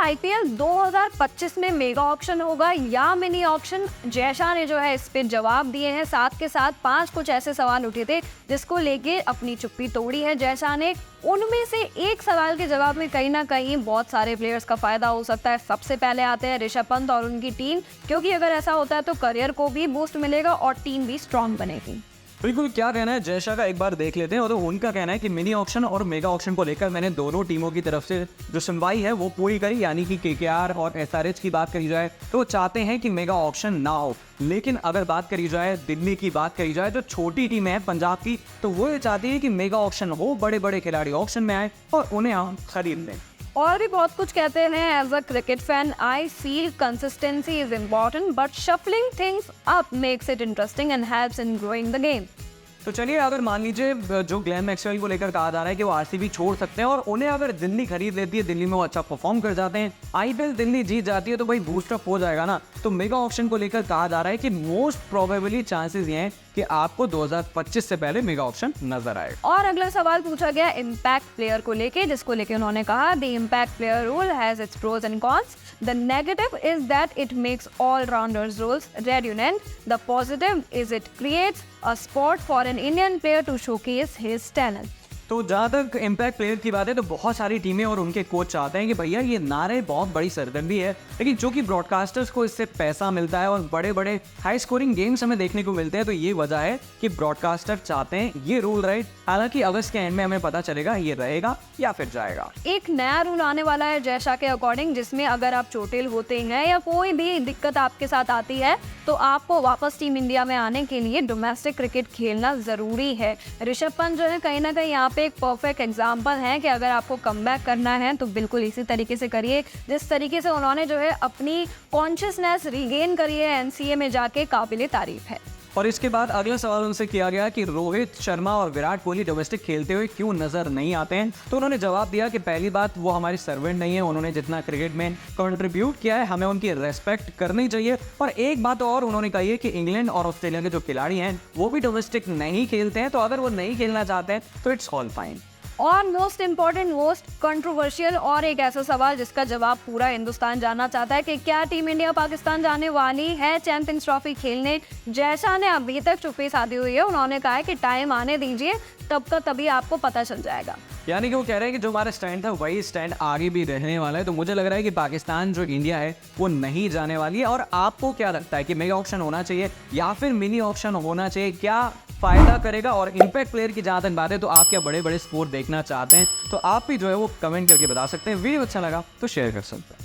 IPL 2025 में mega auction होगा या मिनी ऑक्शन? जयशाह ने जो है इस पे जवाब दिए हैं। साथ के साथ 5 कुछ ऐसे सवाल उठे थे जिसको लेके अपनी चुप्पी तोड़ी है जयशाह ने। उनमें से एक सवाल के जवाब में कहीं ना कहीं बहुत सारे प्लेयर्स का फायदा हो सकता है। सबसे पहले आते हैं ऋषभ पंत और उनकी टीम, क्योंकि अगर ऐसा होता है तो करियर को भी बूस्ट मिलेगा और टीम भी स्ट्रांग बनेगी। बिल्कुल, क्या कहना है जयशाह का एक बार देख लेते हैं। और तो उनका कहना है कि मिनी ऑक्शन और मेगा ऑक्शन को लेकर मैंने दोनों टीमों की तरफ से जो सुनवाई है वो पूरी करी, यानी कि केकेआर और एसआरएच की बात करी जाए तो चाहते हैं कि मेगा ऑक्शन ना हो। लेकिन अगर बात करी जाए दिल्ली की, बात करी जाए जो छोटी टीम है पंजाब की, तो वो ये चाहती है कि मेगा ऑक्शन हो, बड़े बड़े खिलाड़ी ऑक्शन में आए और उन्हें हम खरीद लें। और भी बहुत कुछ कहते हैं। As a cricket fan I feel consistency is important but shuffling things up makes it interesting and helps in growing the game. तो चलिए, अगर मान लीजिए जो ग्लेन मैक्सवेल को लेकर कहा जा रहा है कि वो आरसीबी छोड़ सकते हैं और उन्हें अगर दिल्ली खरीद लेती है, दिल्ली में वो अच्छा परफॉर्म कर जाते हैं, आईपीएल दिल्ली जीत जाती है, तो भाई बूस्टअप हो जाएगा ना। तो मेगा ऑक्शन को लेकर कहा जा रहा है कि मोस्ट प्रोबेबली चांसेस ये हैं कि आपको 2025 से पहले मेगा ऑक्शन नजर आए। और अगला सवाल पूछा गया इम्पैक्ट प्लेयर को लेके, जिसको लेके उन्होंने कहा the impact player rule has its pros and cons. The negative is that it makes all rounders rules redundant. The positive is it creates a spot for an Indian player to showcase his talent. तो जहाँ तक impact player की बात है तो बहुत सारी टीमें और उनके कोच चाहते हैं कि भैया ये नारे बहुत बड़ी सरदर्दी है, लेकिन जो कि ब्रॉडकास्टर्स को इससे पैसा मिलता है और बड़े बड़े हाई स्कोरिंग गेम्स हमें देखने को मिलते हैं, तो ये वजह है कि ब्रॉडकास्टर चाहते हैं ये रूल रहे। हालांकि अगस्त के एंड में हमें पता चलेगा ये रहेगा या फिर जाएगा। एक नया रूल आने वाला है जयशाह के अकॉर्डिंग, जिसमें अगर आप चोटिल होते हैं या कोई भी दिक्कत आपके साथ आती है तो आपको वापस टीम इंडिया में आने के लिए डोमेस्टिक क्रिकेट खेलना ज़रूरी है। ऋषभ पंत जो है कहीं ना कहीं यहाँ पे एक परफेक्ट एग्जाम्पल है कि अगर आपको कमबैक करना है तो बिल्कुल इसी तरीके से करिए जिस तरीके से उन्होंने जो है अपनी कॉन्शियसनेस रिगेन करी है एनसीए में जाके, काबिले तारीफ है। और इसके बाद अगला सवाल उनसे किया गया कि रोहित शर्मा और विराट कोहली डोमेस्टिक खेलते हुए क्यों नजर नहीं आते हैं, तो उन्होंने जवाब दिया कि पहली बात वो हमारे सर्वेंट नहीं है, उन्होंने जितना क्रिकेट में कंट्रीब्यूट किया है हमें उनकी रेस्पेक्ट करनी चाहिए। और एक बात और उन्होंने कही है कि इंग्लैंड और ऑस्ट्रेलिया के जो खिलाड़ी हैं वो भी डोमेस्टिक नहीं खेलते हैं, तो अगर वो नहीं खेलना चाहते हैं तो इट्स ऑल फाइन। और मोस्ट इम्पॉर्टेंट, मोस्ट कंट्रोवर्शियल और एक ऐसा सवाल जिसका जवाब पूरा हिंदुस्तान जानना चाहता है कि क्या टीम इंडिया पाकिस्तान जाने वाली है चैंपियंस ट्रॉफी खेलने? जयशाह ने अभी तक चुप्पी साधी हुई है। उन्होंने कहा है कि टाइम आने दीजिए, तब का तभी आपको पता चल जाएगा। यानी कि वो कह रहे हैं कि जो हमारा स्टैंड था वही स्टैंड आगे भी रहने वाला है। तो मुझे लग रहा है कि पाकिस्तान जो इंडिया है वो नहीं जाने वाली है। और आपको क्या लगता है कि मेगा ऑक्शन होना चाहिए या फिर मिनी ऑक्शन होना चाहिए? क्या फायदा करेगा? और इम्पैक्ट प्लेयर की जहाँ तक बात है तो आप क्या बड़े बड़े स्पोर्ट देखना चाहते हैं? तो आप भी जो है वो कमेंट करके बता सकते हैं। वीडियो अच्छा लगा तो शेयर कर सकते हैं।